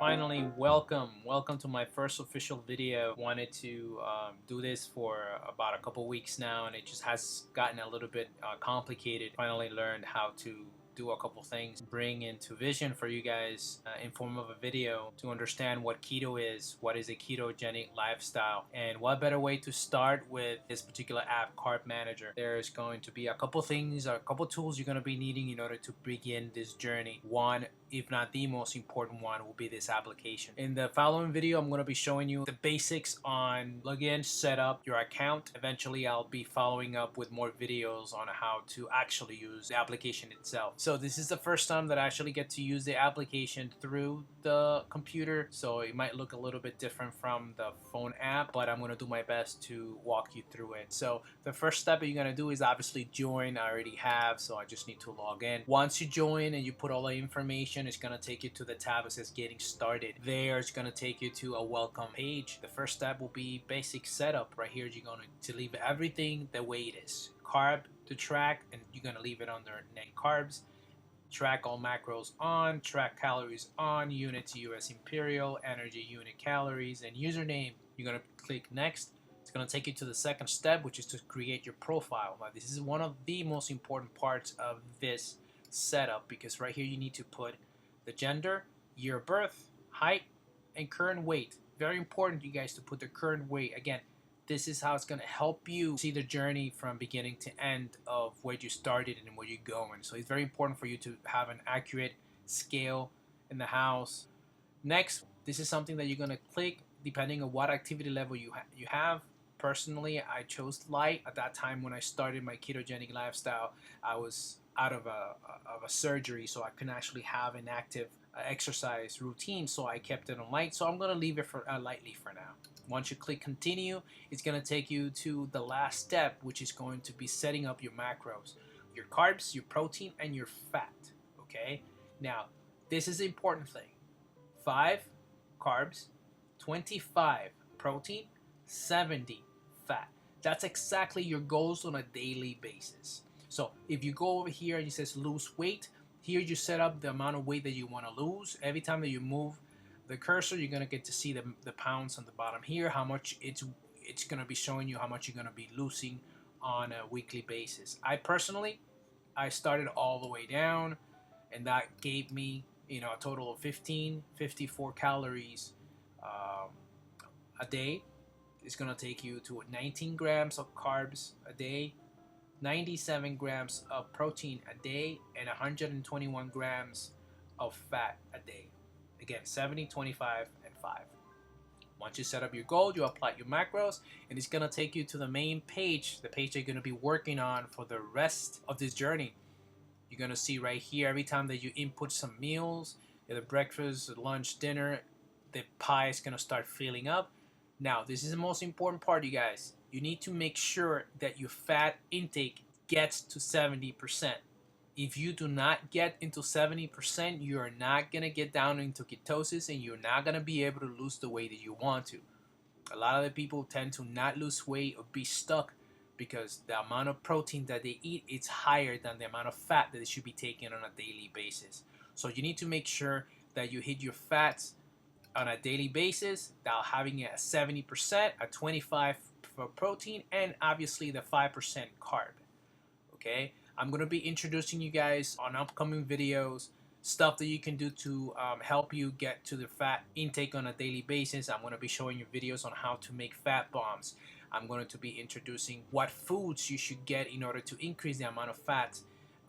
Finally, welcome to my first official video. Wanted to do this for about a couple weeks now, and it just has gotten a little bit complicated. Finally learned how to do a couple things, bring into vision for you guys in form of a video to understand what keto is, what is a ketogenic lifestyle, and what better way to start with this particular app, CarbManager. There's going to be a couple things, a couple tools you're going to be needing in order to begin this journey. One, if not the most important one, will be this application. In the following video, I'm going to be showing you the basics on login, set up your account. Eventually, I'll be following up with more videos on how to actually use the application itself. So this is the first time that I actually get to use the application through the computer, so it might look a little bit different from the phone app, but I'm going to do my best to walk you through it. So the first step that you're going to do is obviously join. I already have, so I just need to log in. Once you join and you put all the information, it's going to take you to the tab that says getting started. There, it's going to take you to a welcome page. The first step will be basic setup. Right here, you're going to leave everything the way it is. Carb to track, and you're going to leave it under net carbs. Track all macros on, track calories on, units US Imperial, energy unit calories, and username. You're going to click next. It's going to take you to the second step, which is to create your profile. Now, this is one of the most important parts of this setup, because right here you need to put the gender, year of birth, height, and current weight. Very important, you guys, to put the current weight. Again, this is how it's going to help you see the journey from beginning to end of where you started and where you're going. So it's very important for you to have an accurate scale in the house. Next, this is something that you're going to click depending on what activity level you have. Personally, I chose light. At that time when I started my ketogenic lifestyle, I was out of a surgery, so I couldn't actually have an active exercise routine, so I kept it on light. So I'm going to leave it for lightly for now. Once you click continue, it's going to take you to the last step, which is going to be setting up your macros, your carbs, your protein, and your fat. Okay, now this is the important thing: 5 carbs, 25 protein, 70 fat. That's exactly your goals on a daily basis. So if you go over here and it says lose weight, here you set up the amount of weight that you want to lose. Every time that you move the cursor, you're going to get to see the pounds on the bottom here, how much it's going to be showing you how much you're going to be losing on a weekly basis. I personally started all the way down, and that gave me a total of 54 calories a day. It's going to take you to 19 grams of carbs a day, 97 grams of protein a day, and 121 grams of fat a day. Again, 70, 25, and 5. Once you set up your goal, you apply your macros, and it's going to take you to the main page, the page you're going to be working on for the rest of this journey. You're going to see right here, every time that you input some meals, either breakfast, lunch, dinner, the pie is going to start filling up. Now, this is the most important part, you guys. You need to make sure that your fat intake gets to 70%. If you do not get into 70%, you're not going to get down into ketosis, and you're not going to be able to lose the weight that you want to. A lot of the people tend to not lose weight or be stuck because the amount of protein that they eat is higher than the amount of fat that they should be taking on a daily basis. So you need to make sure that you hit your fats on a daily basis, that having it at 70%, at 25 for protein, and obviously the 5% carb. Okay, I'm going to be introducing you guys on upcoming videos stuff that you can do to help you get to the fat intake on a daily basis. I'm going to be showing you videos on how to make fat bombs. I'm going to be introducing what foods you should get in order to increase the amount of fat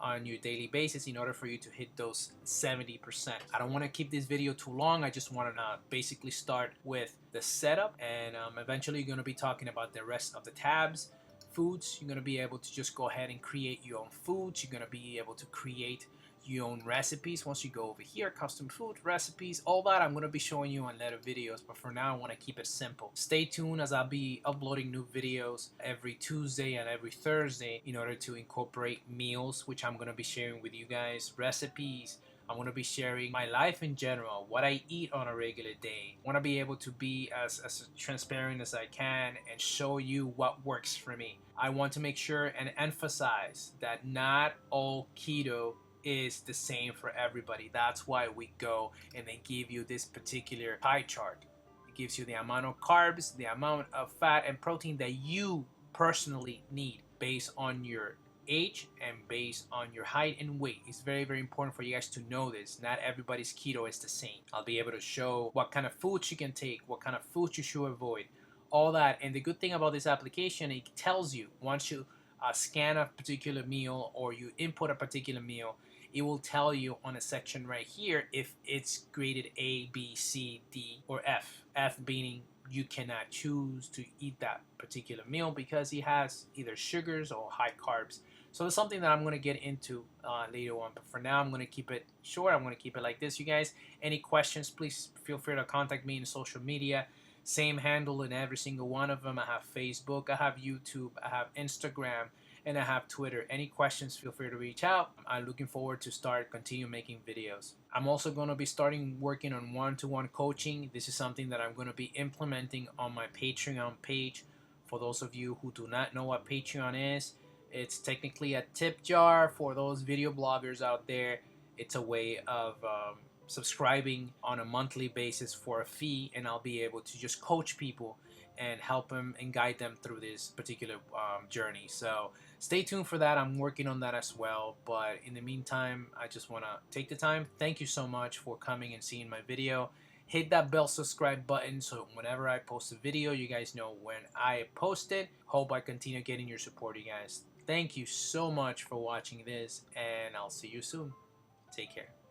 on your daily basis in order for you to hit those 70%. I don't want to keep this video too long. I just want to basically start with the setup, and eventually you're going to be talking about the rest of the tabs. Foods, you're going to be able to just go ahead and create your own foods. You're going to be able to create your own recipes once you go over here, custom food recipes, all that I'm going to be showing you on later videos, but for now I want to keep it simple. Stay tuned, as I'll be uploading new videos every Tuesday and every Thursday in order to incorporate meals, which I'm going to be sharing with you guys, recipes. I want to be sharing my life in general, what I eat on a regular day. I want to be able to be as transparent as I can and show you what works for me. I want to make sure and emphasize that not all keto is the same for everybody. That's why we go and they give you this particular pie chart. It gives you the amount of carbs, the amount of fat and protein that you personally need based on your age and based on your height and weight. It's very, very important for you guys to know this. Not everybody's keto is the same. I'll be able to show what kind of foods you can take, what kind of foods you should avoid, all that. And the good thing about this application, it tells you once you scan a particular meal or you input a particular meal, it will tell you on a section right here if it's graded A, B, C, D, or F. F meaning you cannot choose to eat that particular meal because it has either sugars or high carbs. So it's something that I'm going to get into later on. But for now, I'm going to keep it short. I'm going to keep it like this, you guys. Any questions, please feel free to contact me in social media. Same handle in every single one of them. I have Facebook, I have YouTube, I have Instagram, and I have Twitter. Any questions, feel free to reach out. I'm looking forward to continue making videos. I'm also going to be starting working on one-to-one coaching. This is something that I'm going to be implementing on my Patreon page. For those of you who do not know what Patreon is, it's technically a tip jar for those video bloggers out there. It's a way of subscribing on a monthly basis for a fee, and I'll be able to just coach people and help them and guide them through this particular journey. So stay tuned for that. I'm working on that as well. But in the meantime, I just want to take the time. Thank you so much for coming and seeing my video. Hit that bell subscribe button so whenever I post a video, you guys know when I post it. Hope I continue getting your support, you guys. Thank you so much for watching this, and I'll see you soon. Take care.